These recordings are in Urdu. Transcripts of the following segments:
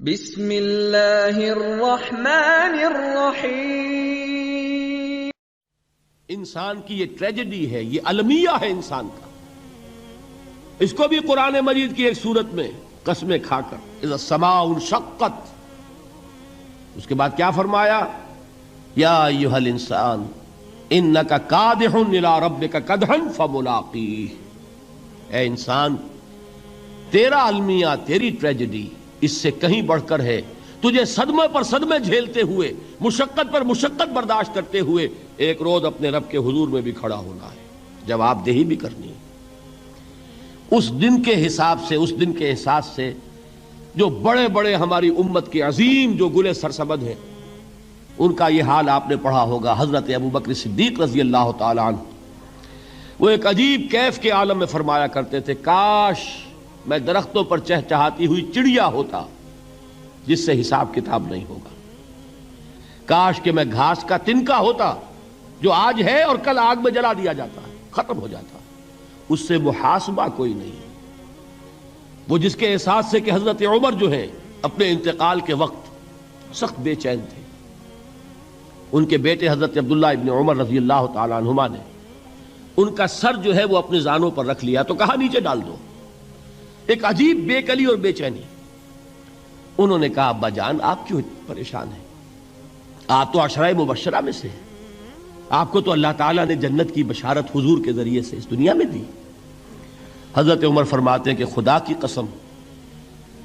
بسم اللہ الرحمن الرحیم۔ انسان کی یہ ٹریجڈی ہے، یہ المیہ ہے انسان کا۔ اس کو بھی قرآن مجید کی ایک سورت میں قسمیں کھا کر اذا السماء انشقت، اس کے بعد کیا فرمایا؟ یا ایھا الانسان انک کادح الی ربک کدحا فملاقیہ۔ اے انسان، تیرا المیہ، تیری ٹریجڈی اس سے کہیں بڑھ کر ہے۔ تجھے صدمے پر صدمے جھیلتے ہوئے، مشقت پر مشقت برداشت کرتے ہوئے ایک روز اپنے رب کے حضور میں بھی کھڑا ہونا ہے، جواب دہی بھی کرنی ہے۔ اس دن کے حساب سے، اس دن کے احساس سے جو بڑے بڑے ہماری امت کے عظیم جو گلے سرسبد ہیں، ان کا یہ حال آپ نے پڑھا ہوگا۔ حضرت ابوبکر صدیق رضی اللہ تعالی عنہ وہ ایک عجیب کیف کے عالم میں فرمایا کرتے تھے، کاش میں درختوں پر چہچہاتی ہوئی چڑیا ہوتا جس سے حساب کتاب نہیں ہوگا، کاش کہ میں گھاس کا تنکا ہوتا جو آج ہے اور کل آگ میں جلا دیا جاتا ہے، ختم ہو جاتا، اس سے محاسبہ کوئی نہیں۔ وہ جس کے احساس سے کہ حضرت عمر جو ہیں اپنے انتقال کے وقت سخت بے چین تھے، ان کے بیٹے حضرت عبداللہ ابن عمر رضی اللہ تعالی عنہما نے ان کا سر جو ہے وہ اپنے زانوں پر رکھ لیا تو کہا نیچے ڈال دو۔ ایک عجیب بے کلی اور بے چینی۔ انہوں نے کہا ابا جان آپ کیوں پریشان ہیں؟ آپ تو عشرہ مبشرہ میں سے ہیں، آپ کو تو اللہ تعالیٰ نے جنت کی بشارت حضور کے ذریعے سے اس دنیا میں دی۔ حضرت عمر فرماتے ہیں کہ خدا کی قسم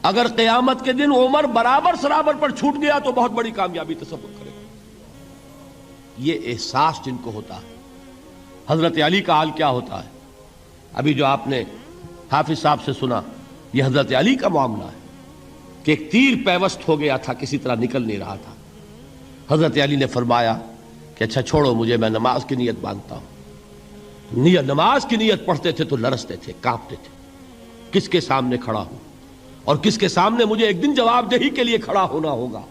اگر قیامت کے دن عمر برابر سرابر پر چھوٹ گیا تو بہت بڑی کامیابی تصور کرے گا۔ یہ احساس جن کو ہوتا ہے۔ حضرت علی کا حال کیا ہوتا ہے؟ ابھی جو آپ نے حافظ صاحب سے سنا، یہ حضرت علی کا معاملہ ہے کہ ایک تیر پیوست ہو گیا تھا، کسی طرح نکل نہیں رہا تھا۔ حضرت علی نے فرمایا کہ اچھا چھوڑو مجھے، میں نماز کی نیت باندھتا ہوں۔ نماز کی نیت پڑھتے تھے تو لرزتے تھے، کانپتے تھے، کس کے سامنے کھڑا ہوں اور کس کے سامنے مجھے ایک دن جواب دہی کے لیے کھڑا ہونا ہوگا۔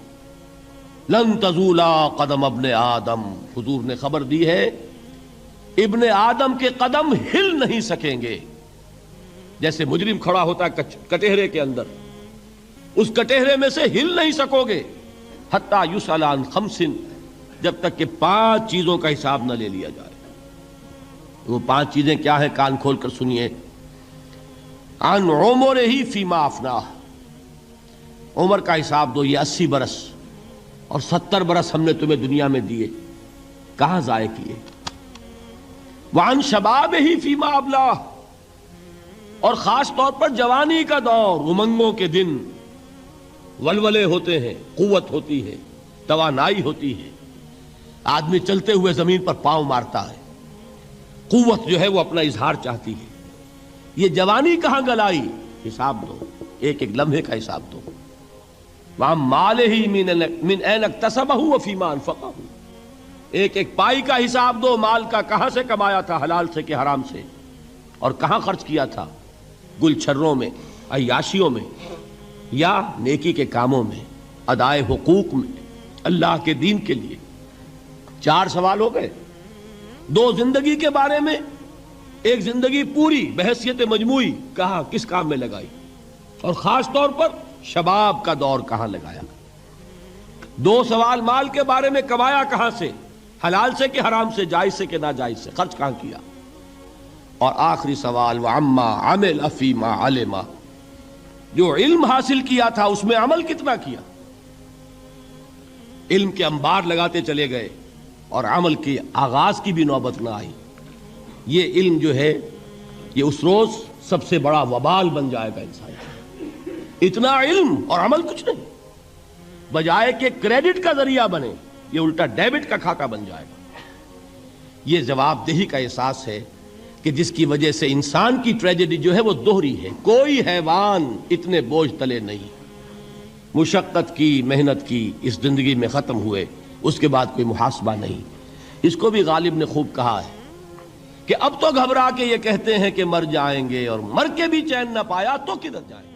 لن تزولا قدم ابن آدم، حضور نے خبر دی ہے ابن آدم کے قدم ہل نہیں سکیں گے۔ جیسے مجرم کھڑا ہوتا ہے کٹہرے کے اندر، اس کٹہرے میں سے ہل نہیں سکو گے حتی یسأل عن خمس، جب تک کہ 5 چیزوں کا حساب نہ لے لیا جائے۔ وہ 5 چیزیں کیا ہیں؟ کان کھول کر سنیے۔ عن عمرہ فیما افناہ، عمر کا حساب دو، یہ 80 برس اور 70 برس ہم نے تمہیں دنیا میں دیے، کہاں ضائع کیے؟ وعن شبابہ فیما ابلاہ، اور خاص طور پر جوانی کا دور، امنگوں کے دن، ولولے ہوتے ہیں، قوت ہوتی ہے، توانائی ہوتی ہے، آدمی چلتے ہوئے زمین پر پاؤں مارتا ہے، قوت جو ہے وہ اپنا اظہار چاہتی ہے۔ یہ جوانی کہاں گلائی؟ حساب دو، ایک ایک لمحے کا حساب دو۔ وَعَن مَالِهِ مِنْ أَيْنَ اكْتَسَبَهُ وَفِيمَا أَنْفَقَهُ، ایک ایک پائی کا حساب دو، مال کا کہاں سے کمایا تھا، حلال سے کہ حرام سے، اور کہاں خرچ کیا تھا، گل چھروں میں، عیاشیوں میں، یا نیکی کے کاموں میں، ادائے حقوق میں، اللہ کے دین کے لیے۔ 4 سوال ہو گئے۔ 2 زندگی کے بارے میں، ایک زندگی پوری بحیثیت مجموعی کہاں کس کام میں لگائی، اور خاص طور پر شباب کا دور کہاں لگایا۔ 2 سوال مال کے بارے میں، کمایا کہاں سے، حلال سے کہ حرام سے، جائز سے کہ ناجائز سے، خرچ کہاں کیا، اور آخری سوال وَعَمَّا عَمِلَ فِيمَا عَلِمَ، جو علم حاصل کیا تھا اس میں عمل کتنا کیا۔ علم کے انبار لگاتے چلے گئے اور عمل کے آغاز کی بھی نوبت نہ آئی۔ یہ علم جو ہے یہ اس روز سب سے بڑا وبال بن جائے گا انسان۔ اتنا علم اور عمل کچھ نہیں، بجائے کہ کریڈٹ کا ذریعہ بنے یہ الٹا ڈیبٹ کا کھاتہ بن جائے گا۔ یہ جواب دہی کا احساس ہے کہ جس کی وجہ سے انسان کی ٹریجڈی جو ہے وہ دوہری ہے۔ کوئی حیوان اتنے بوجھ تلے نہیں، مشقت کی، محنت کی، اس زندگی میں ختم ہوئے، اس کے بعد کوئی محاسبہ نہیں۔ اس کو بھی غالب نے خوب کہا ہے کہ اب تو گھبرا کے یہ کہتے ہیں کہ مر جائیں گے، اور مر کے بھی چین نہ پایا تو کدھر جائیں گے۔